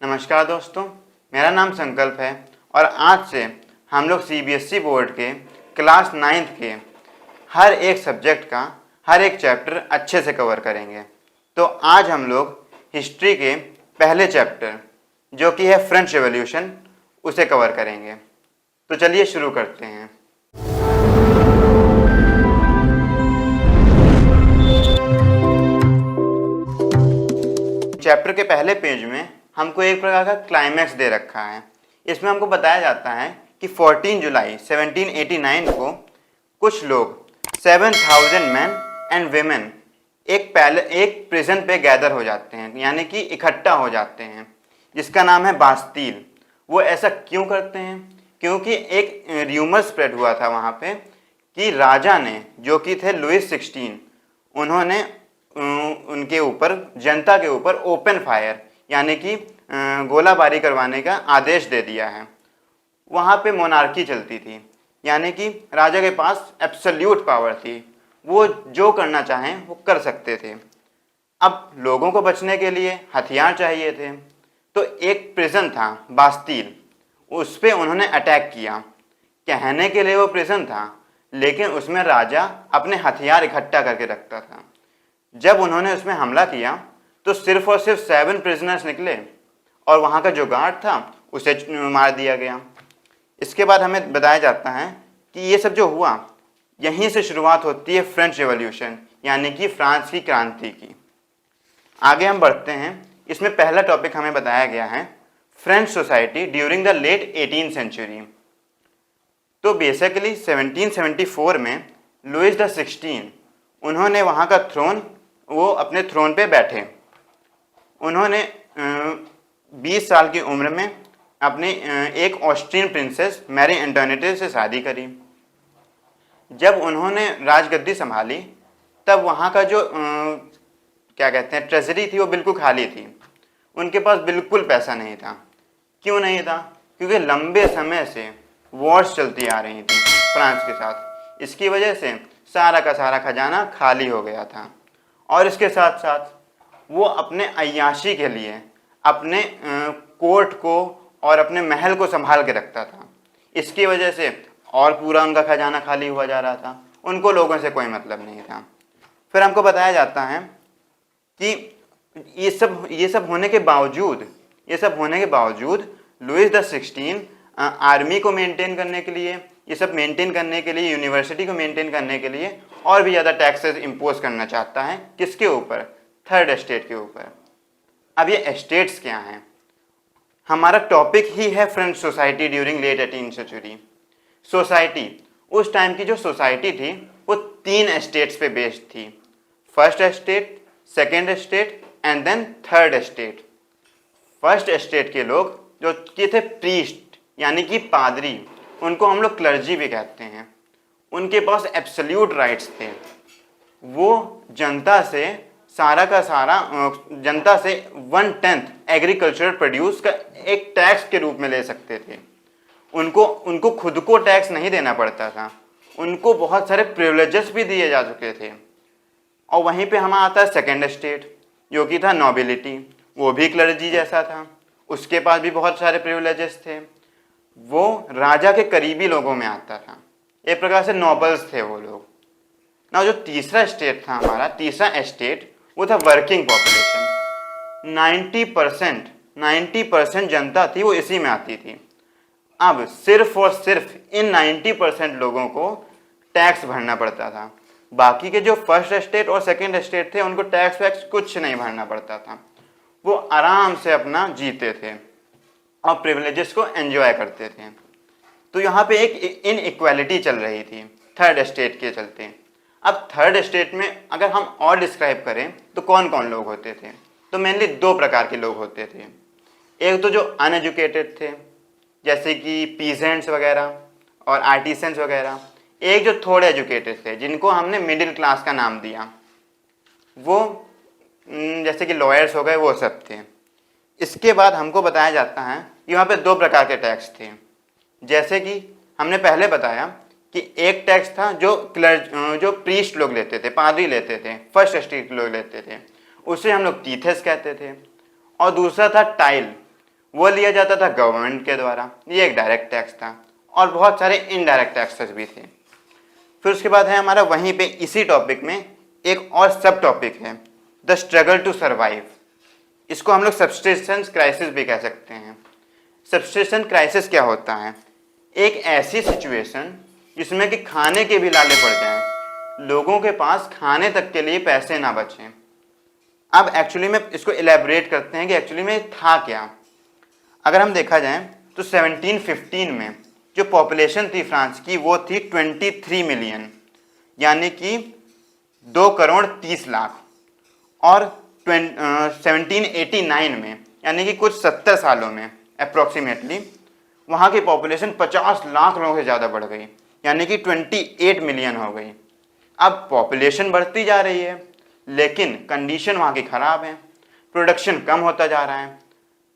नमस्कार दोस्तों, मेरा नाम संकल्प है और आज से हम लोग सीबीएसई बोर्ड के क्लास 9th के हर एक सब्जेक्ट का हर एक चैप्टर अच्छे से कवर करेंगे। तो आज हम लोग हिस्ट्री के पहले चैप्टर जो कि है फ्रेंच रेवोल्यूशन उसे कवर करेंगे। तो चलिए शुरू करते हैं। चैप्टर के पहले पेज में हमको एक प्रकार का क्लाइमैक्स दे रखा है। इसमें हमको बताया जाता है कि 14 जुलाई 1789 को कुछ लोग 7000 मैन एंड वेमेन एक प्रिजन पे गैदर हो जाते हैं, यानी कि इकट्ठा हो जाते हैं, जिसका नाम है बास्तील। वो ऐसा क्यों करते हैं? क्योंकि एक र्यूमर स्प्रेड हुआ था वहाँ पे कि राजा ने, जो कि थे लुइस 16, उन्होंने उनके ऊपर, जनता के ऊपर ओपन फायर यानी कि गोलाबारी करवाने का आदेश दे दिया है। वहाँ पे मोनार्की चलती थी, यानी कि राजा के पास एब्सोल्यूट पावर थी, वो जो करना चाहें वो कर सकते थे। अब लोगों को बचने के लिए हथियार चाहिए थे, तो एक प्रिजन था बास्तील, उस पर उन्होंने अटैक किया। कहने के लिए वो प्रिजन था, लेकिन उसमें राजा अपने हथियार इकट्ठा करके रखता था। जब उन्होंने उसमें हमला किया तो सिर्फ और सिर्फ 7 प्रिजनर्स निकले और वहाँ का जो गार्ड था उसे मार दिया गया। इसके बाद हमें बताया जाता है कि ये सब जो हुआ, यहीं से शुरुआत होती है फ्रेंच रेवोल्यूशन यानी कि फ्रांस की क्रांति की। आगे हम बढ़ते हैं। इसमें पहला टॉपिक हमें बताया गया है French society during the late 18th century. तो बेसिकली 1774 में लुइस द 16 उन्होंने वहाँ का थ्रोन, वो अपने थ्रोन पे बैठे। उन्होंने 20 साल की उम्र में अपनी एक ऑस्ट्रियन प्रिंसेस मैरी एंटोनेट से शादी करी। जब उन्होंने राजगद्दी संभाली तब वहाँ का जो क्या कहते हैं ट्रेजरी थी वो बिल्कुल खाली थी। उनके पास बिल्कुल पैसा नहीं था। क्यों नहीं था? क्योंकि लंबे समय से वॉर्स चलती आ रही थी फ्रांस के साथ। इसकी वजह से सारा का सारा खजाना खाली हो गया था और इसके साथ साथ वो अपने अय्याशी के लिए अपने कोर्ट को और अपने महल को संभाल के रखता था। इसकी वजह से और पूरा उनका खजाना खाली हुआ जा रहा था। उनको लोगों से कोई मतलब नहीं था। फिर हमको बताया जाता है कि ये सब होने के बावजूद लुइस द 16 आर्मी को मेंटेन करने के लिए, ये सब मेंटेन करने के लिए, यूनिवर्सिटी को मेंटेन करने के लिए और भी ज़्यादा टैक्सेस इम्पोज करना चाहता है। किसके ऊपर? थर्ड एस्टेट के ऊपर। अब ये एस्टेट्स क्या हैं? हमारा टॉपिक ही है French society during late 18th century. Society, उस टाइम की जो सोसाइटी थी वो 3 एस्टेट्स पे बेस्ड थी। First estate, second estate and then third estate. First estate के लोग जो कि थे प्रीस्ट यानी कि पादरी, उनको हम लोग क्लर्जी भी कहते हैं। उनके पास एब्सोल्यूट राइट्स थे। वो जनता से सारा का सारा जनता से 1/10 एग्रीकल्चरल प्रोड्यूस का एक टैक्स के रूप में ले सकते थे। उनको खुद को टैक्स नहीं देना पड़ता था। उनको बहुत सारे प्रिविलेजेस भी दिए जा चुके थे। और वहीं पे हमारा आता है सेकेंड एस्टेट, जो कि था नोबिलिटी। वो भी क्लर्जी जैसा था, उसके पास भी बहुत सारे प्रिविलेजेस थे। वो राजा के करीबी लोगों में आता था, एक प्रकार से नोबल्स थे वो लोग ना। जो तीसरा स्टेट था हमारा, तीसरा एस्टेट, वो था वर्किंग पॉपुलेशन। 90% जनता थी वो इसी में आती थी। अब सिर्फ और सिर्फ इन 90% लोगों को टैक्स भरना पड़ता था। बाकी के जो फर्स्ट एस्टेट और सेकेंड एस्टेट थे उनको टैक्स वैक्स कुछ नहीं भरना पड़ता था। वो आराम से अपना जीते थे और प्रिविलेजेस को एंजॉय करते थे। तो यहाँ पे एक इनइक्वालिटी चल रही थी थर्ड एस्टेट के चलते। अब थर्ड एस्टेट में अगर हम और डिस्क्राइब करें तो कौन कौन लोग होते थे? तो मेनली 2 प्रकार के लोग होते थे। एक तो जो अनएजुकेटेड थे, जैसे कि पीजेंट्स वगैरह और आर्टिसंस वगैरह। एक जो थोड़े एजुकेटेड थे, जिनको हमने मिडिल क्लास का नाम दिया। वो जैसे कि लॉयर्स हो गए, वो सब थे। इसके बाद हमको बताया जाता है यहाँ पे 2 प्रकार के टैक्स थे। जैसे कि हमने पहले बताया कि एक टैक्स था जो प्रीस्ट लोग लेते थे, पादरी लेते थे, फर्स्ट एस्टेट लोग लेते थे, उसे हम लोग तीथेस कहते थे। और दूसरा था टाइल, वो लिया जाता था गवर्नमेंट के द्वारा, ये एक डायरेक्ट टैक्स था, और बहुत सारे इनडायरेक्ट टैक्सेस भी थे। फिर उसके बाद है हमारा वहीं पे इसी टॉपिक में एक और सब टॉपिक है, द स्ट्रगल टू सर्वाइव। इसको हम लोग सब्सिस्टेंस क्राइसिस भी कह सकते हैं। सब्सिस्टेंस क्राइसिस क्या होता है? एक ऐसी सिचुएशन जिसमें कि खाने के भी लाले पड़ जाएं, लोगों के पास खाने तक के लिए पैसे ना बचें। अब एक्चुअली में इसको इलेबोरेट करते हैं कि एक्चुअली में था क्या। अगर हम देखा जाए तो 1715 में जो पॉपुलेशन थी फ्रांस की वो थी 23 मिलियन, यानी कि 2 करोड़ 30 लाख। और 1789 में यानी कि कुछ 70 सालों में अप्रोक्सीमेटली वहाँ की पॉपुलेशन 50 लाख लोगों से ज़्यादा बढ़ गई, यानी कि 28 मिलियन हो गई। अब पॉपुलेशन बढ़ती जा रही है लेकिन कंडीशन वहाँ की ख़राब है, प्रोडक्शन कम होता जा रहा है।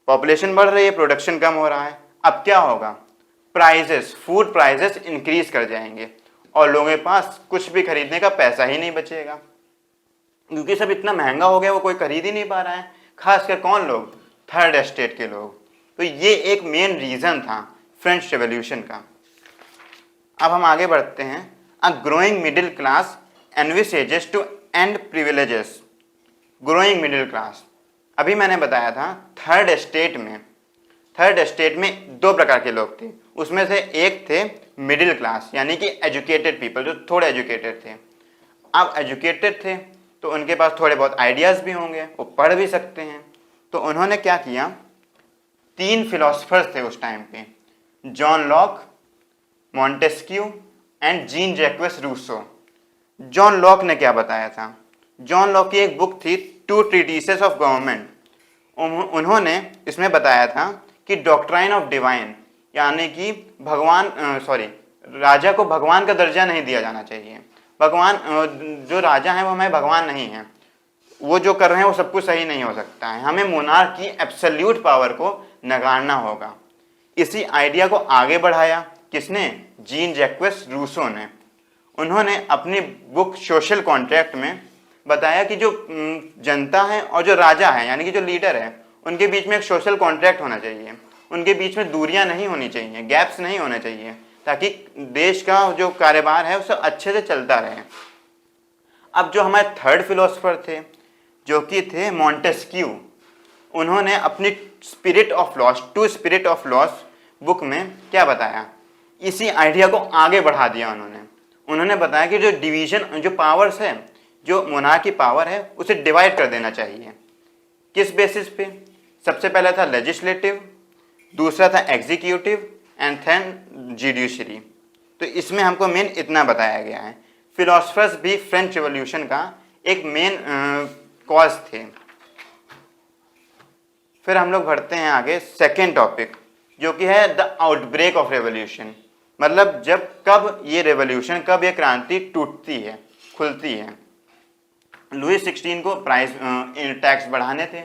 पॉपुलेशन बढ़ रही है, प्रोडक्शन कम हो रहा है। अब क्या होगा? प्राइजेस, फूड प्राइजेस इंक्रीज कर जाएंगे और लोगों के पास कुछ भी खरीदने का पैसा ही नहीं बचेगा, क्योंकि सब इतना महंगा हो गया, वो कोई खरीद ही नहीं पा रहा है। खासकर कौन लोग? थर्ड एस्टेट के लोग। तो ये एक मेन रीज़न था फ्रेंच रेवोल्यूशन का। अब हम आगे बढ़ते हैं। A growing middle class envisages to end privileges. Growing middle class, अभी मैंने बताया था थर्ड एस्टेट में 2 प्रकार के लोग थे। उसमें से एक थे मिडिल क्लास, यानी कि एजुकेटेड पीपल, जो थोड़े एजुकेटेड थे। अब एजुकेटेड थे तो उनके पास थोड़े बहुत आइडियाज़ भी होंगे, वो पढ़ भी सकते हैं। तो उन्होंने क्या किया, 3 फिलोसफर्स थे उस टाइम पे, John Locke, Montesquieu and Jean Jacques Rousseau. John Locke ने क्या बताया था? जॉन लॉक की एक बुक थी 2 ट्रीटिसेस ऑफ गवर्नमेंट। उन्होंने इसमें बताया था कि डॉक्ट्राइन ऑफ डिवाइन, यानी कि राजा को भगवान का दर्जा नहीं दिया जाना चाहिए। भगवान, जो राजा हैं वो हमें भगवान नहीं है, वो जो कर रहे हैं वो सब कुछ सही नहीं हो सकता है। हमें मोनार्क की एब्सोल्यूट पावर को नकारना होगा। इसी आइडिया को आगे बढ़ाया किसने? जीन जैक्वेस रूसो ने। उन्होंने अपनी बुक सोशल कॉन्ट्रैक्ट में बताया कि जो जनता है और जो राजा है, यानी कि जो लीडर है, उनके बीच में एक सोशल कॉन्ट्रैक्ट होना चाहिए। उनके बीच में दूरियां नहीं होनी चाहिए, गैप्स नहीं होने चाहिए, ताकि देश का जो कारोबार है उसे अच्छे से चलता रहे। अब जो हमारे थर्ड फिलोसफर थे, जो कि थे मॉन्टेस्क्यू, उन्होंने अपनी spirit of loss, 2 spirit of loss book में क्या बताया? इसी आइडिया को आगे बढ़ा दिया उन्होंने बताया कि जो डिवीजन, जो पावर्स है, जो मोनार्क की पावर है, उसे डिवाइड कर देना चाहिए। किस बेसिस पे? सबसे पहला था लेजिस्लेटिव, दूसरा था एग्जीक्यूटिव एंड देन जुडिशरी। तो इसमें हमको मेन इतना बताया गया है। फिलोसफर्स भी फ्रेंच रेवोल्यूशन का एक मेन कॉज थे। फिर हम लोग बढ़ते हैं आगे सेकेंड टॉपिक, जो कि है द आउटब्रेक ऑफ रेवोल्यूशन। मतलब कब ये क्रांति टूटती है, खुलती है। लुई 16 को टैक्स बढ़ाने थे,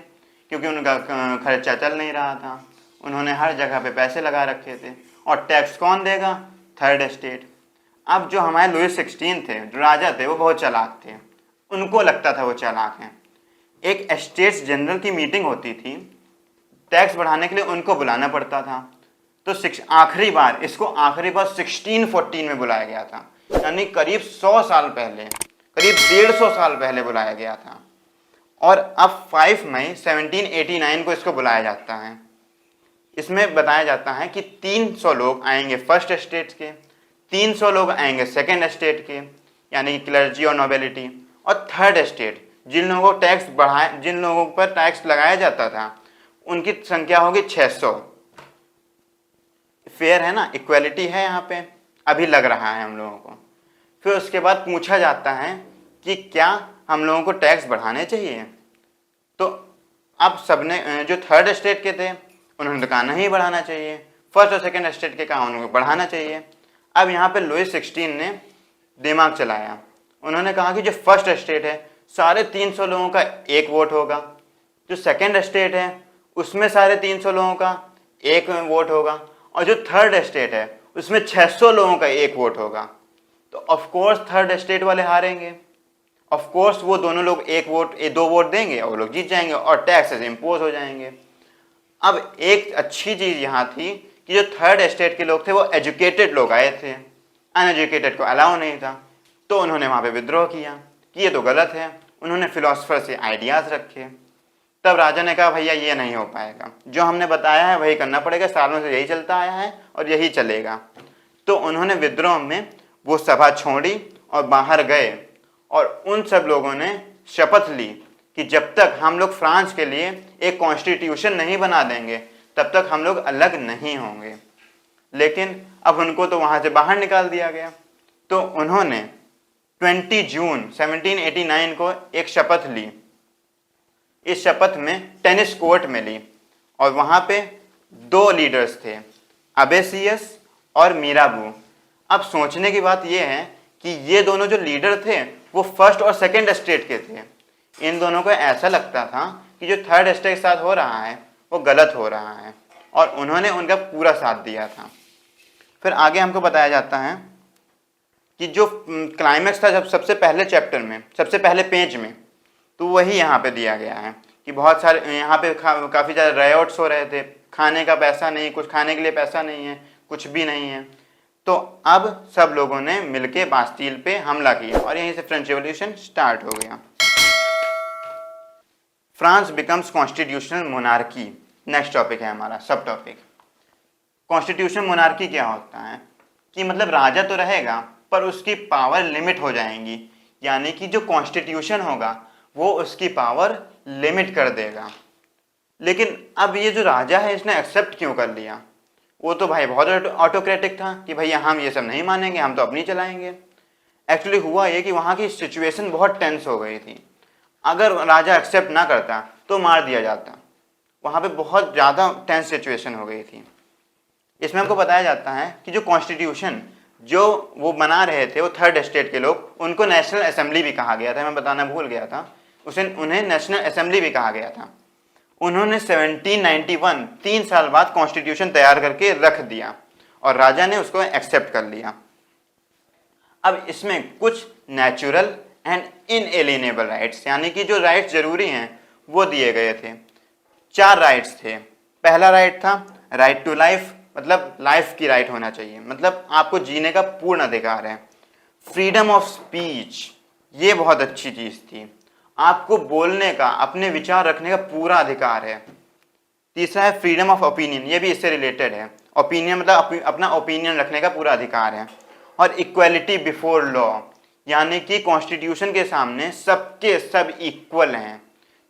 क्योंकि उनका खर्चा चल नहीं रहा था। उन्होंने हर जगह पे पैसे लगा रखे थे, और टैक्स कौन देगा? Third estate. अब जो हमारे लुई 16 थे, जो राजा थे, वो बहुत चालाक थे। उनको लगता था वो चालाक हैं। एक एस्टेट्स जनरल की मीटिंग होती थी, टैक्स बढ़ाने के लिए उनको बुलाना पड़ता था। तो आखिरी बार 1614 में बुलाया गया था, यानी करीब 100 साल पहले, करीब 150 साल पहले बुलाया गया था। और अब 5 मई 1789 को इसको बुलाया जाता है। इसमें बताया जाता है कि 300 लोग आएंगे फर्स्ट एस्टेट के, 300 लोग आएंगे सेकेंड एस्टेट के, यानी कि क्लर्जी और नोबेलिटी, और थर्ड एस्टेट जिन लोगों को जिन लोगों पर टैक्स लगाया जाता था, उनकी संख्या होगी 600। फेयर है ना, इक्वलिटी है यहाँ पे, अभी लग रहा है हम लोगों को। फिर उसके बाद पूछा जाता है कि क्या हम लोगों को टैक्स बढ़ाने चाहिए? तो अब सबने, जो थर्ड एस्टेट के थे, उन्होंने तो कहा नहीं बढ़ाना चाहिए। फर्स्ट और सेकेंड एस्टेट के कहा उनको बढ़ाना चाहिए। अब यहाँ पे लुई 16 ने दिमाग चलाया। उन्होंने कहा कि जो फर्स्ट एस्टेट है, सारे 300 लोगों का एक वोट होगा। जो सेकेंड एस्टेट है, उसमें सारे 300 लोगों का एक वोट होगा, और जो थर्ड एस्टेट है, उसमें 600 लोगों का एक वोट होगा। तो ऑफ कोर्स थर्ड एस्टेट वाले हारेंगे। ऑफ कोर्स वो दोनों लोग 2 वोट देंगे और वो लोग जीत जाएंगे और टैक्सेस इम्पोज हो जाएंगे। अब एक अच्छी चीज़ यहाँ थी कि जो थर्ड स्टेट के लोग थे वो एजुकेटेड लोग आए थे, अनएजुकेटेड को अलाउ नहीं था। तो उन्होंने वहाँ पे विद्रोह किया कि ये तो गलत है। उन्होंने फिलोसफर से आइडियाज़ रखे। तब राजा ने कहा भैया ये नहीं हो पाएगा, जो हमने बताया है वही करना पड़ेगा, सालों से यही चलता आया है और यही चलेगा। तो उन्होंने विद्रोह में वो सभा छोड़ी और बाहर गए और उन सब लोगों ने शपथ ली कि जब तक हम लोग फ्रांस के लिए एक कॉन्स्टिट्यूशन नहीं बना देंगे तब तक हम लोग अलग नहीं होंगे। लेकिन अब उनको तो वहाँ से बाहर निकाल दिया गया। तो उन्होंने 20 जून 1789 को एक शपथ ली। इस शपथ में टेनिस कोर्ट में ली और वहाँ पे 2 लीडर्स थे, अबेसियस और मीराबू। अब सोचने की बात यह है कि ये दोनों जो लीडर थे वो फर्स्ट और सेकंड स्टेट के थे। इन दोनों को ऐसा लगता था कि जो थर्ड स्टेट के साथ हो रहा है वो गलत हो रहा है और उन्होंने उनका पूरा साथ दिया था। फिर आगे हमको बताया जाता है कि जो क्लाइमैक्स था जब सबसे पहले चैप्टर में, सबसे पहले पेज में, तो वही यहाँ पे दिया गया है कि बहुत सारे यहाँ पे काफ़ी ज़्यादा रायोट्स हो रहे थे, खाने का पैसा नहीं, कुछ खाने के लिए पैसा नहीं है, कुछ भी नहीं है। तो अब सब लोगों ने मिलके बास्टील पे हमला किया और यहीं से फ्रेंच रेवोल्यूशन स्टार्ट हो गया। France becomes constitutional monarchy next topic है हमारा, सब टॉपिक। कॉन्स्टिट्यूशनल मोनार्की क्या होता है कि मतलब राजा तो रहेगा पर उसकी पावर लिमिट हो जाएंगी, यानी कि जो कॉन्स्टिट्यूशन होगा वो उसकी पावर लिमिट कर देगा। लेकिन अब ये जो राजा है इसने एक्सेप्ट क्यों कर लिया? वो तो भाई बहुत ऑटोक्रेटिक था कि भैया हम ये सब नहीं मानेंगे, हम तो अपनी चलाएंगे। एक्चुअली हुआ ये कि वहाँ की सिचुएशन बहुत टेंस हो गई थी। अगर राजा एक्सेप्ट ना करता तो मार दिया जाता। वहाँ पे बहुत ज़्यादा टेंस सिचुएशन हो गई थी। इसमें हमको बताया जाता है कि जो कॉन्स्टिट्यूशन जो वो बना रहे थे वो थर्ड स्टेट के लोग, उनको नेशनल असेंबली भी कहा गया था। मैं बताना भूल गया था, उन्हें नेशनल असेंबली भी कहा गया था। उन्होंने 1791 3 साल बाद कॉन्स्टिट्यूशन तैयार करके रख दिया और राजा ने उसको एक्सेप्ट कर लिया। अब इसमें कुछ नेचुरल एंड इनएलिएनेबल राइट्स, यानी कि जो राइट्स जरूरी हैं वो दिए गए थे। 4 राइट्स थे। पहला राइट था राइट टू लाइफ, मतलब लाइफ की राइट होना चाहिए, मतलब आपको जीने का पूर्ण अधिकार है। फ्रीडम ऑफ स्पीच, ये बहुत अच्छी चीज़ थी, आपको बोलने का, अपने विचार रखने का पूरा अधिकार है। तीसरा है फ्रीडम ऑफ ओपिनियन, ये भी इससे रिलेटेड है। ओपिनियन मतलब अपना ओपिनियन रखने का पूरा अधिकार है। और इक्वलिटी बिफोर लॉ, यानी कि कॉन्स्टिट्यूशन के सामने सबके सब इक्वल हैं,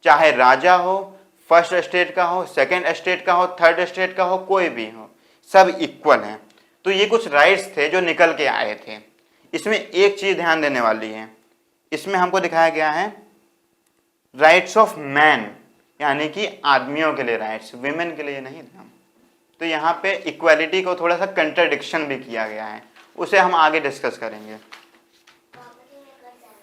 चाहे राजा हो, फर्स्ट स्टेट का हो, सेकंड स्टेट का हो, थर्ड स्टेट का हो, कोई भी हो, सब इक्वल हैं। तो ये कुछ राइट्स थे जो निकल के आए थे। इसमें एक चीज़ ध्यान देने वाली है, इसमें हमको दिखाया गया है राइट्स ऑफ मैन, यानी कि आदमियों के लिए राइट्स, विमेन के लिए नहीं था। तो यहाँ पे इक्वालिटी को थोड़ा सा कंट्राडिक्शन भी किया गया है, उसे हम आगे डिस्कस करेंगे।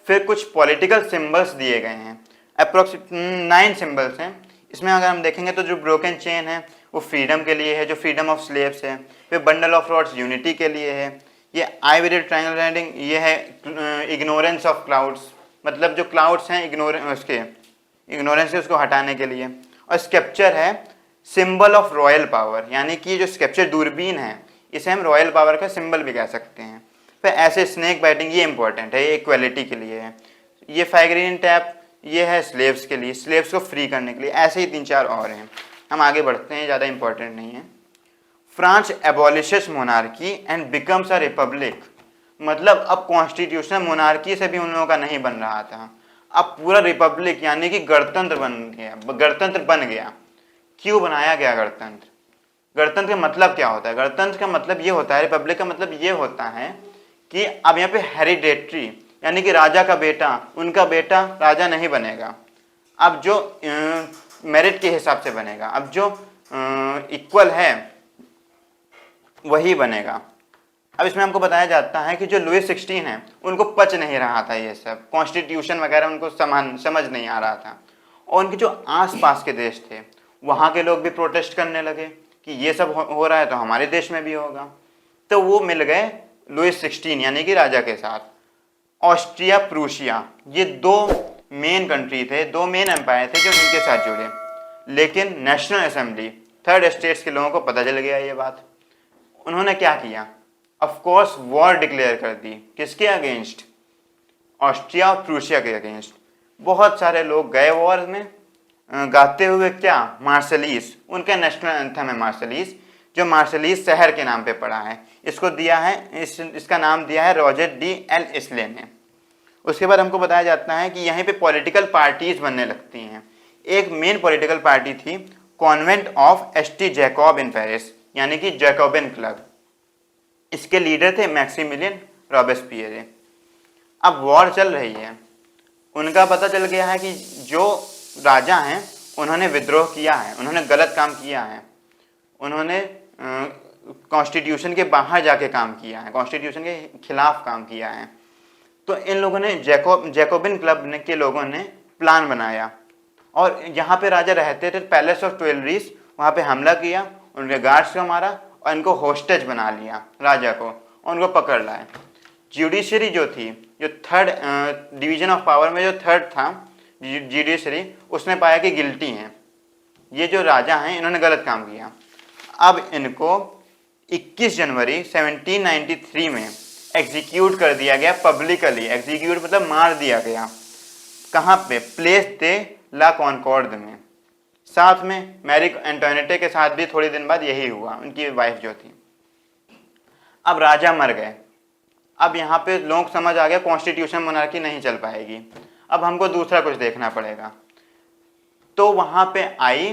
फिर कुछ पॉलिटिकल सिंबल्स दिए गए हैं, अप्रोक्सीमेट 9 सिंबल्स हैं। इसमें अगर हम देखेंगे तो जो ब्रोकन चेन है वो फ्रीडम के लिए है, जो फ्रीडम ऑफ स्लेव्स है। फिर बंडल ऑफ रॉड्स यूनिटी के लिए है। ये आईविडेड ट्रायंगल राइडिंग, ये है इग्नोरेंस ऑफ क्लाउड्स, मतलब जो क्लाउड्स हैं इग्नोरेंस है उसको हटाने के लिए। और स्केप्चर है सिंबल ऑफ रॉयल पावर, यानी कि जो स्केप्चर दूरबीन है इसे हम रॉयल पावर का सिंबल भी कह सकते हैं। फिर ऐसे स्नेक बाइटिंग, ये इंपॉर्टेंट है, ये इक्वलिटी के लिए है। ये फाइग्रीन टैप, ये है स्लेव्स के लिए, स्लेव्स को फ्री करने के लिए। ऐसे ही 3-4 और हैं, हम आगे बढ़ते हैं, ज़्यादा इंपॉर्टेंट नहीं है। France abolishes monarchy and becomes a republic, मतलब अब कॉन्स्टिट्यूशनल मोनार्की से भी उन लोगों का नहीं बन रहा था, अब पूरा रिपब्लिक यानी कि गणतंत्र बन गया। क्यों बनाया गया गणतंत्र? गणतंत्र का मतलब क्या होता है? गणतंत्र का मतलब ये होता है, रिपब्लिक का मतलब ये होता है कि अब यहाँ पे हेरिडेटरी, यानी कि राजा का बेटा, उनका बेटा राजा नहीं बनेगा, अब जो मेरिट के हिसाब से बनेगा, अब जो इक्वल है वही बनेगा। अब इसमें हमको बताया जाता है कि जो लुई 16 है उनको पच नहीं रहा था ये सब, कॉन्स्टिट्यूशन वगैरह उनको समझ नहीं आ रहा था। और उनके जो आसपास के देश थे वहाँ के लोग भी प्रोटेस्ट करने लगे कि ये सब हो रहा है तो हमारे देश में भी होगा। तो वो मिल गए लुई 16 यानी कि राजा के साथ। ऑस्ट्रिया प्रूशिया, ये 2 मेन कंट्री थे, 2 मेन एम्पायर थे जो इनके साथ जुड़े। लेकिन नेशनल असेंबली थर्ड स्टेट्स के लोगों को पता चल गया ये बात। उन्होंने क्या किया, ऑफ कोर्स वॉर डिक्लेयर कर दी। किसके अगेंस्ट? ऑस्ट्रिया और प्रूशिया के अगेंस्ट। बहुत सारे लोग गए वॉर में, गाते हुए क्या, मार्शलीज। उनका नेशनल एंथम है मार्शलीज, जो मार्शलीज शहर के नाम पे पड़ा है। इसको दिया है, इसका नाम दिया है रॉजर डी एल इसले ने। उसके बाद हमको बताया जाता है कि यहीं पे पॉलिटिकल पार्टीज बनने लगती हैं। एक मेन पॉलिटिकल पार्टी थी convent of ST Jacob in Paris, यानी कि जैकोबिन क्लब। इसके लीडर थे मैक्सिमिलियन रॉबेस्पियर। अब वॉर चल रही है, उनका पता चल गया है कि जो राजा हैं उन्होंने विद्रोह किया है, उन्होंने गलत काम किया है, उन्होंने कॉन्स्टिट्यूशन के बाहर जाके काम किया है, कॉन्स्टिट्यूशन के खिलाफ काम किया है। तो इन लोगों ने जैकोबिन क्लब के लोगों ने प्लान बनाया और यहाँ पे राजा रहते थे पैलेस ऑफ ट्वेल्वरीज, वहाँ पे हमला किया, उनके गार्ड्स को मारा और इनको होस्टेज बना लिया राजा को, उनको पकड़ लाए। जुडिशरी जो थी, जो थर्ड डिवीजन ऑफ पावर में जो थर्ड था जुडिशरी, उसने पाया कि गिल्टी हैं, ये जो राजा हैं इन्होंने गलत काम किया। अब इनको 21 जनवरी 1793 में एग्जीक्यूट कर दिया गया पब्लिकली। एग्जीक्यूट मतलब मार दिया गया। कहाँ पे? प्लेस दे ला कॉनकॉर्ड में। साथ में मैरी एंटोनेटे के साथ भी थोड़ी दिन बाद यही हुआ, उनकी वाइफ जो थी। अब राजा मर गए। अब यहाँ पे लोग समझ आ गया कॉन्स्टिट्यूशन मोनार्की नहीं चल पाएगी, अब हमको दूसरा कुछ देखना पड़ेगा। तो वहाँ पे आई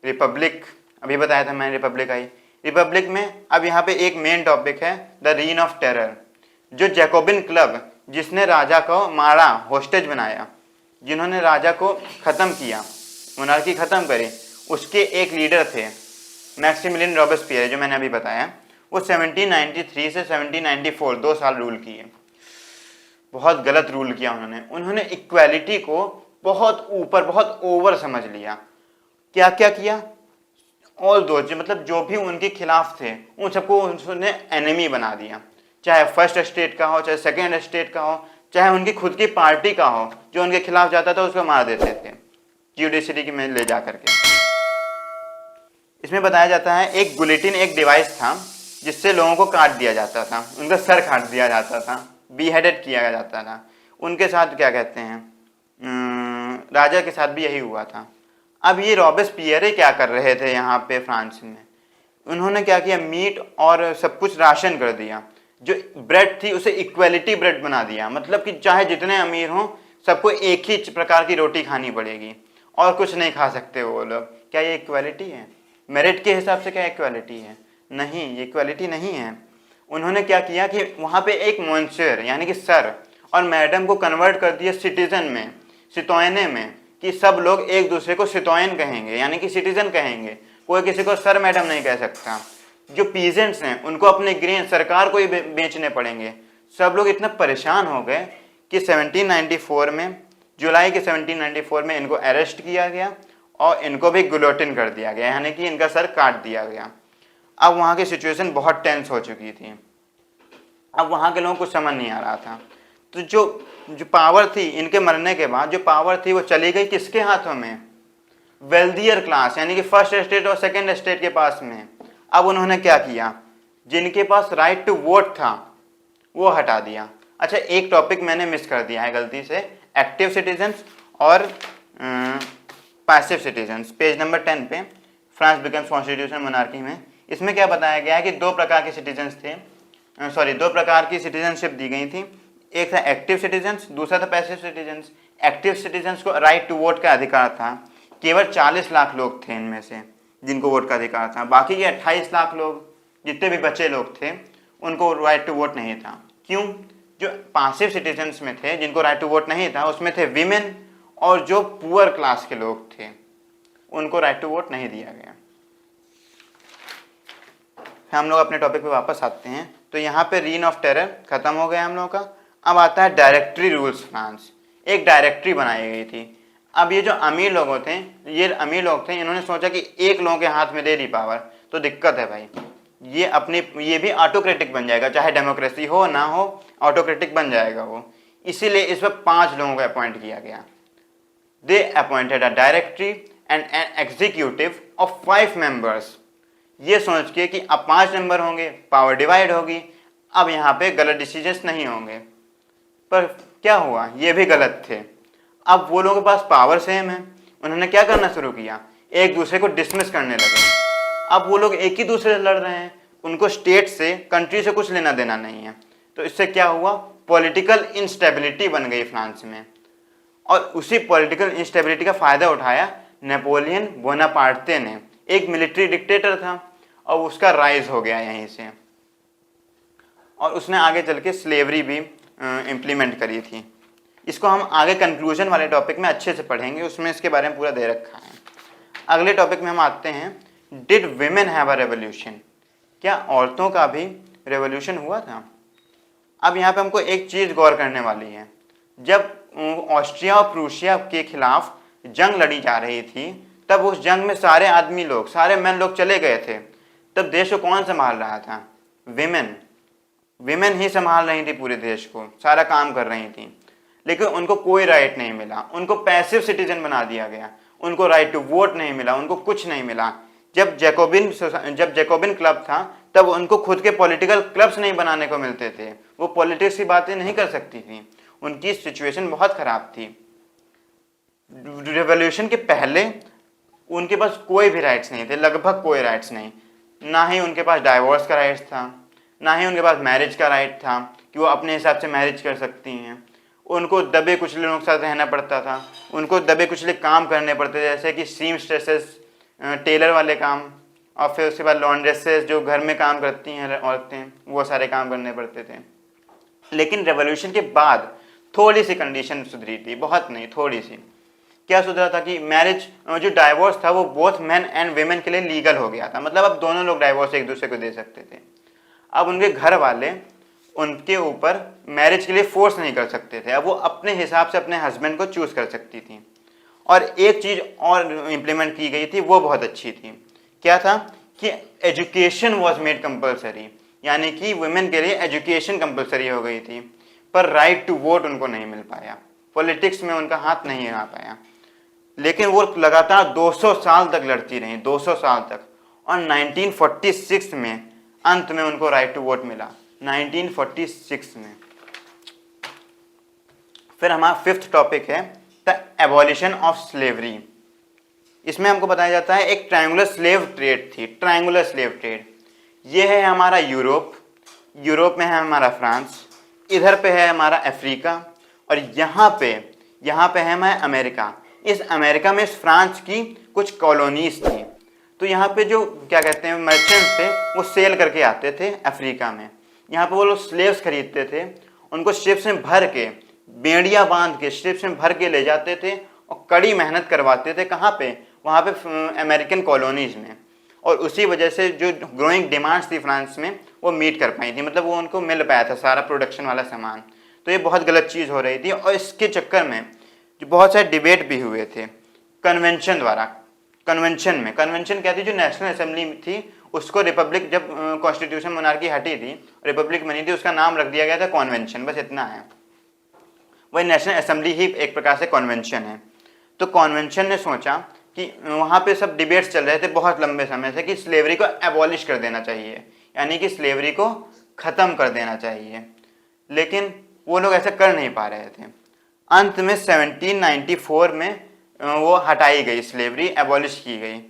रिपब्लिक। अभी बताया था मैंने रिपब्लिक आई। रिपब्लिक में अब यहाँ पे एक मेन टॉपिक है द रीन ऑफ टेरर। जो जैकोबिन क्लब, जिसने राजा को मारा, होस्टेज बनाया, जिन्होंने राजा को ख़त्म किया, मोनार्की ख़त्म करी, उसके एक लीडर थे मैक्सिमिलियन रॉबेस्पियर, जो मैंने अभी बताया। वो 1793 से 1794 2 साल रूल किए। बहुत गलत रूल किया उन्होंने इक्वालिटी को बहुत ऊपर, बहुत ओवर समझ लिया। क्या क्या किया? ऑल दो, मतलब जो भी उनके खिलाफ थे उन सबको उन्होंने एनिमी बना दिया। चाहे फर्स्ट स्टेट का हो, चाहे सेकेंड स्टेट का हो, चाहे उनकी खुद की पार्टी का हो, जो उनके खिलाफ जाता था उसको मार देते थे जुडिशरी में ले जा करके। इसमें बताया जाता है एक बुलेटिन, एक डिवाइस था जिससे लोगों को काट दिया जाता था, उनका सर काट दिया जाता था, बीहेडेड किया जाता था। उनके साथ क्या कहते हैं, राजा के साथ भी यही हुआ था। अब ये रॉबेस्पियर क्या कर रहे थे यहाँ पे फ्रांस में, उन्होंने क्या किया, मीट और सब कुछ राशन कर दिया। जो ब्रेड थी उसे इक्वलिटी ब्रेड बना दिया, मतलब कि चाहे जितने अमीर हों सबको एक ही प्रकार की रोटी खानी पड़ेगी और कुछ नहीं खा सकते वो लोग। क्या ये इक्वलिटी है? मेरिट के हिसाब से क्या इक्वलिटी है? नहीं, ये इक्वलिटी नहीं है। उन्होंने क्या किया कि वहाँ पे एक मोन्सेर यानी कि सर और मैडम को कन्वर्ट कर दिया सिटीजन में, सितोयने में, कि सब लोग एक दूसरे को सितोयन कहेंगे यानी कि सिटीजन कहेंगे, कोई किसी को सर मैडम नहीं कह सकता। जो पीजेंट्स हैं उनको अपने ग्रेन सरकार को ही बेचने पड़ेंगे। सब लोग इतना परेशान हो गए कि 1794 में, जुलाई के 1794 में इनको अरेस्ट किया गया और इनको भी गुलोटिन कर दिया गया, यानी कि इनका सर काट दिया गया। अब वहाँ की सिचुएशन बहुत टेंस हो चुकी थी। अब वहाँ के लोगों को समझ नहीं आ रहा था। तो जो पावर थी इनके मरने के बाद, जो पावर थी वो चली गई किसके हाथों में? वेल्दियर क्लास यानी कि फर्स्ट स्टेट और सेकेंड स्टेट के पास में। अब उन्होंने क्या किया, जिनके पास राइट टू वोट था वो हटा दिया। अच्छा, एक टॉपिक मैंने मिस कर दिया है गलती से, एक्टिव सिटीजन्स और पैसिव सिटीजन्स। पेज नंबर 10 पे फ्रांस बिकम्स कॉन्स्टिट्यूशन मोनार्की में इसमें क्या बताया गया है कि दो प्रकार के सिटीजन्स थे, दो प्रकार की सिटीजनशिप दी गई थी। एक था एक्टिव सिटीजन्स, दूसरा था पैसिव सिटीजन्स। एक्टिव सिटीजन्स को राइट टू वोट का अधिकार था, केवल 40 लाख लोग थे इनमें से जिनको वोट का अधिकार था। बाकी के 28 लाख लोग, जितने भी बचे लोग थे, उनको राइट टू वोट नहीं था। क्यों? जो पैसिव सिटीजन्स में थे जिनको राइट टू वोट नहीं था, उसमें थे वीमेन और जो पुअर क्लास के लोग थे, उनको राइट टू वोट नहीं दिया गया। हम लोग अपने टॉपिक पे वापस आते हैं। तो यहाँ पे रीन ऑफ टेरर खत्म हो गया हम लोगों का। अब आता है डायरेक्टरी रूल्स फ्रांस। एक डायरेक्टरी बनाई गई थी। अब ये जो अमीर लोग थे, इन्होंने सोचा कि एक लोगों के हाथ में दे दी पावर तो दिक्कत है भाई, ये भी ऑटोक्रेटिक बन जाएगा, चाहे डेमोक्रेसी हो ना हो, ऑटोक्रेटिक बन जाएगा वो। इसीलिए इस पर 5 लोगों को अपॉइंट किया गया। They appointed a directory and an executive of 5 members, ये सोच के कि अब 5 मेंबर होंगे, पावर डिवाइड होगी, अब यहाँ पे गलत डिसीजंस नहीं होंगे। पर क्या हुआ, ये भी गलत थे। अब वो लोगों के पास पावर सेम है, उन्होंने क्या करना शुरू किया, एक दूसरे को डिसमिस करने लगे। अब वो लोग एक ही दूसरे से लड़ रहे हैं, उनको स्टेट से, कंट्री से कुछ लेना देना नहीं है। तो इससे क्या हुआ, पॉलिटिकल इंस्टेबिलिटी बन गई फ्रांस में। और उसी पॉलिटिकल इंस्टेबिलिटी का फायदा उठाया नेपोलियन बोनापार्टे ने, एक मिलिट्री डिक्टेटर था और उसका राइज हो गया यहीं से। और उसने आगे चल के स्लेवरी भी इम्प्लीमेंट करी थी। इसको हम आगे कंक्लूजन वाले टॉपिक में अच्छे से पढ़ेंगे, उसमें इसके बारे में पूरा दे रखा है। अगले टॉपिक में हम आते हैं, did women have a revolution, क्या औरतों का भी रेवोल्यूशन हुआ था। अब यहाँ पे हमको एक चीज़ गौर करने वाली है, जब ऑस्ट्रिया और प्रूशिया के खिलाफ जंग लड़ी जा रही थी, तब उस जंग में सारे आदमी लोग, सारे मैन लोग चले गए थे, तब देश को कौन संभाल रहा था, विमेन ही संभाल रही थी पूरे देश को, सारा काम कर रही थी। लेकिन उनको कोई राइट नहीं मिला, उनको पैसिव सिटीजन बना दिया गया, उनको राइट टू वोट नहीं मिला, उनको कुछ नहीं मिला। जब जैकोबिन क्लब था, तब उनको खुद के पॉलिटिकल क्लब्स नहीं बनाने को मिलते थे, वो पॉलिटिक्स की बातें नहीं कर सकती थी, उनकी सिचुएशन बहुत खराब थी। रिवॉल्यूशन के पहले उनके पास कोई भी राइट्स नहीं थे, लगभग कोई राइट्स नहीं, ना ही उनके पास डाइवोर्स का राइट्स था, ना ही उनके पास मैरिज का राइट था कि वो अपने हिसाब से मैरिज कर सकती हैं। उनको दबे कुचले लोगों के साथ रहना पड़ता था, उनको दबे कुचले काम करने पड़ते थे, जैसे कि सीमस्ट्रेसेस, टेलर वाले काम, और फिर उसके बाद लॉन्ड्रेसेस जो घर में काम करती हैं औरतें, वो सारे काम करने पड़ते थे। लेकिन रेवोल्यूशन के बाद थोड़ी सी कंडीशन सुधरी थी, बहुत नहीं, थोड़ी सी। क्या सुधरा था कि मैरिज, जो डाइवोर्स था वो बोथ मैन एंड वेमेन के लिए लीगल हो गया था, मतलब अब दोनों लोग डाइवोर्स एक दूसरे को दे सकते थे। अब उनके घर वाले उनके ऊपर मैरिज के लिए फोर्स नहीं कर सकते थे, अब वो अपने हिसाब से अपने हस्बैंड को चूज कर सकती थी। और एक चीज़ और इम्प्लीमेंट की गई थी, वो बहुत अच्छी थी। क्या था कि एजुकेशन वॉज मेड कंपलसरी, यानी कि वुमेन के लिए एजुकेशन कंपलसरी हो गई थी, पर राइट टू वोट उनको नहीं मिल पाया, पॉलिटिक्स में उनका हाथ नहीं आ पाया। लेकिन वो लगातार 200 साल तक लड़ती रही, 200 साल तक, और 1946 में अंत में उनको राइट टू वोट मिला, 1946 में। फिर हमारा 5th टॉपिक है द एबॉलिशन ऑफ स्लेवरी। इसमें हमको बताया जाता है एक ट्रायंगुलर स्लेव ट्रेड थी, ट्रायंगुलर स्लेव ट्रेड। ये है हमारा यूरोप, यूरोप में है हमारा फ्रांस, इधर पे है हमारा अफ्रीका, और यहाँ पे है हमारा अमेरिका। इस अमेरिका में इस फ्रांस की कुछ कॉलोनीज थी, तो यहाँ पे जो क्या कहते हैं मर्चेंट्स थे, वो सेल करके आते थे अफ्रीका में। यहाँ पे वो लोग स्लेव्स खरीदते थे, उनको शिप्स में भर के, बेड़ियाँ बांध के शिप्स में भर के ले जाते थे और कड़ी मेहनत करवाते थे। कहाँ पे, वहाँ पे अमेरिकन कॉलोनीज में। और उसी वजह से जो ग्रोइंग डिमांड्स थी फ्रांस में, वो मीट कर पाई थी, मतलब वो उनको मिल पाया था सारा प्रोडक्शन वाला सामान। तो ये बहुत गलत चीज़ हो रही थी, और इसके चक्कर में जो बहुत सारे डिबेट भी हुए थे कन्वेंशन द्वारा। कन्वेंशन क्या थी, जो नेशनल असेंबली थी उसको रिपब्लिक, जब कॉन्स्टिट्यूशन मोनार्की हटी थी, रिपब्लिक बनी थी, उसका नाम रख दिया गया था कॉन्वेंशन, बस इतना है। वही नेशनल असेंबली ही एक प्रकार से कॉन्वेंशन है। तो कॉन्वेंशन ने सोचा कि वहाँ पे सब डिबेट्स चल रहे थे बहुत लंबे समय से कि स्लेवरी को एबॉलिश कर देना चाहिए, यानी कि स्लेवरी को ख़त्म कर देना चाहिए। लेकिन वो लोग ऐसा कर नहीं पा रहे थे। अंत में 1794 में वो हटाई गई, स्लेवरी एबॉलिश की गई।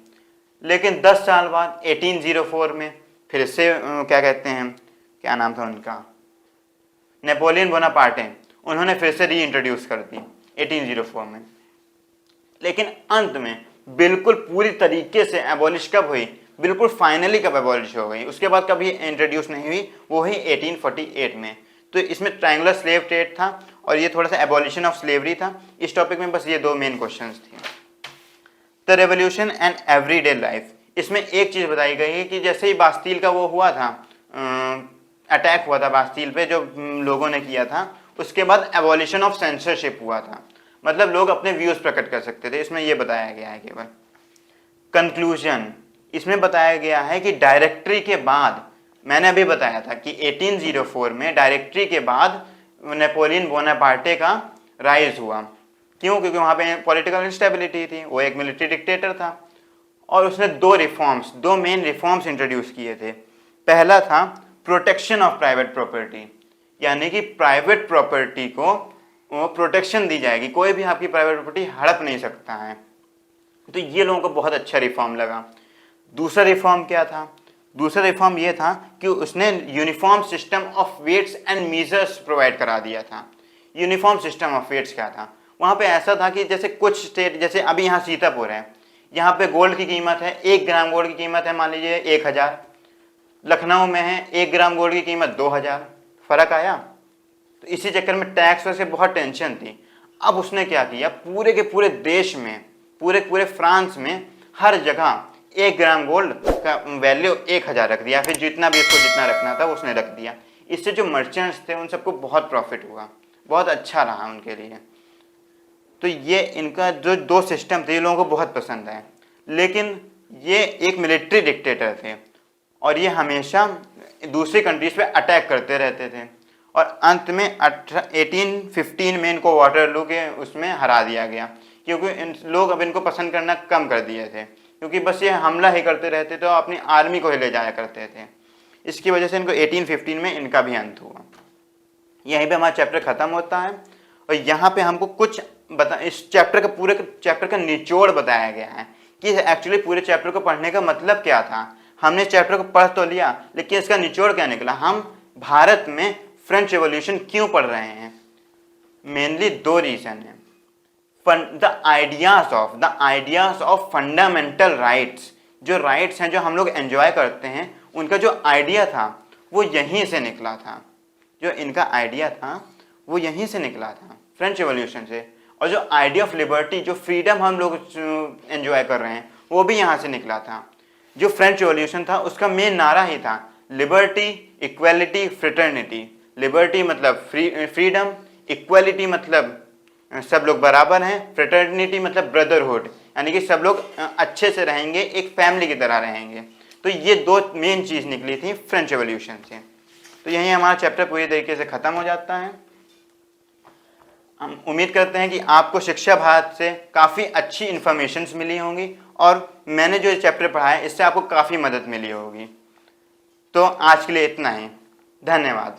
लेकिन 10 साल बाद 1804 में फिर से क्या कहते हैं, क्या नाम था उनका, नेपोलियन बोनापार्टे, उन्होंने फिर से री इंट्रोड्यूस कर दी 1804 में। लेकिन अंत में बिल्कुल पूरी तरीके से एबॉलिश कब हुई, बिल्कुल फाइनली कब एबॉलिश हो गई, उसके बाद कभी इंट्रोड्यूस नहीं हुई, वो ही 1848 में। तो इसमें ट्रायंगुलर स्लेव ट्रेड था और ये थोड़ा सा एबॉलिशन ऑफ स्लेवरी था। इस टॉपिक में बस ये 2 मेन क्वेश्चंस थे। The revolution and everyday life, इसमें एक चीज़ बताई गई है कि जैसे ही बास्तील का वो हुआ था, अटैक हुआ था बास्तील पे जो लोगों ने किया था, उसके बाद एबॉलिशन ऑफ सेंसरशिप हुआ था, मतलब लोग अपने व्यूज़ प्रकट कर सकते थे। इसमें ये बताया गया है केवल। कंक्लूजन, इसमें बताया गया है कि डायरेक्टरी के बाद, मैंने अभी बताया था कि 1804 में डायरेक्टरी के बाद नेपोलियन बोनापार्टे का राइज हुआ। क्यों? क्योंकि वहाँ पे पॉलिटिकल इंस्टेबिलिटी थी, वो एक मिलिट्री डिक्टेटर था और उसने दो मेन रिफॉर्म्स इंट्रोड्यूस किए थे। पहला था प्रोटेक्शन ऑफ प्राइवेट प्रॉपर्टी, यानी कि प्राइवेट प्रॉपर्टी को प्रोटेक्शन दी जाएगी, कोई भी आपकी प्राइवेट प्रॉपर्टी हड़प नहीं सकता है। तो ये लोगों को बहुत अच्छा रिफॉर्म लगा। दूसरा रिफॉर्म क्या था? दूसरा रिफॉर्म ये था कि उसने uniform system of weights and measures provide करा दिया था। यूनिफॉर्म सिस्टम ऑफ वेट्स क्या था? वहाँ पे ऐसा था कि जैसे कुछ स्टेट, जैसे अभी यहाँ सीतापुर है, यहाँ पे गोल्ड की कीमत है, 1 ग्राम गोल्ड की कीमत है मान लीजिए 1000। लखनऊ में है 1 ग्राम गोल्ड की कीमत 2000। फर्क आया? तो इसी चक्कर में टैक्स वैसे बहुत टेंशन थी। अब उसने क्या किया, पूरे के पूरे देश में, पूरे फ्रांस में हर जगह 1 ग्राम गोल्ड का वैल्यू 1000 रख दिया, फिर जितना भी इसको जितना रखना था उसने रख दिया। इससे जो मर्चेंट्स थे उन सबको बहुत प्रॉफिट हुआ, बहुत अच्छा रहा उनके लिए। तो ये इनका जो 2 सिस्टम थे ये लोगों को बहुत पसंद आए। लेकिन ये एक मिलिट्री डिक्टेटर थे और ये हमेशा दूसरी कंट्रीज पे अटैक करते रहते थे और अंत में 1815 में इनको वाटरलू के उसमें हरा दिया गया, क्योंकि इन लोग अब इनको पसंद करना कम कर दिए थे, क्योंकि बस ये हमला ही करते रहते थे और अपनी आर्मी को ही ले जाया करते थे। इसकी वजह से इनको 1815 में इनका भी अंत हुआ। यहीं पे हमारा चैप्टर ख़त्म होता है और यहाँ पे हमको कुछ इस चैप्टर का पूरे चैप्टर का निचोड़ बताया गया है कि एक्चुअली पूरे चैप्टर को पढ़ने का मतलब क्या था। हमने चैप्टर को पढ़ तो लिया, लेकिन इसका निचोड़ क्या निकला? हम भारत में फ्रेंच रेवोल्यूशन क्यों पढ़ रहे हैं? मेनली 2 रीज़न है। The ideas of fundamental rights, जो राइट्स हैं जो हम लोग एंजॉय करते हैं, उनका जो आइडिया था वो यहीं से निकला था। जो इनका आइडिया था वो यहीं से निकला था, फ्रेंच रेवोल्यूशन से। और जो आइडिया ऑफ लिबर्टी, जो फ्रीडम हम लोग एंजॉय कर रहे हैं, वो भी यहाँ से निकला था। जो फ्रेंच रेवोल्यूशन था उसका मेन नारा ही था लिबर्टी, इक्वालिटी, फ्रेटर्निटी। लिबर्टी मतलब फ्रीडम, इक्वालिटी मतलब सब लोग बराबर हैं, फ्रेटर्निटी मतलब ब्रदरहुड, यानी कि सब लोग अच्छे से रहेंगे, एक फैमिली की तरह रहेंगे। तो ये 2 मेन चीज़ निकली थी फ्रेंच रेवोल्यूशन से। तो यहीं हमारा चैप्टर पूरी तरीके से ख़त्म हो जाता है। हम उम्मीद करते हैं कि आपको शिक्षा भारत से काफ़ी अच्छी इन्फॉर्मेशंस मिली होंगी और मैंने जो चैप्टर पढ़ा है इससे आपको काफ़ी मदद मिली होगी। तो आज के लिए इतना ही। धन्यवाद।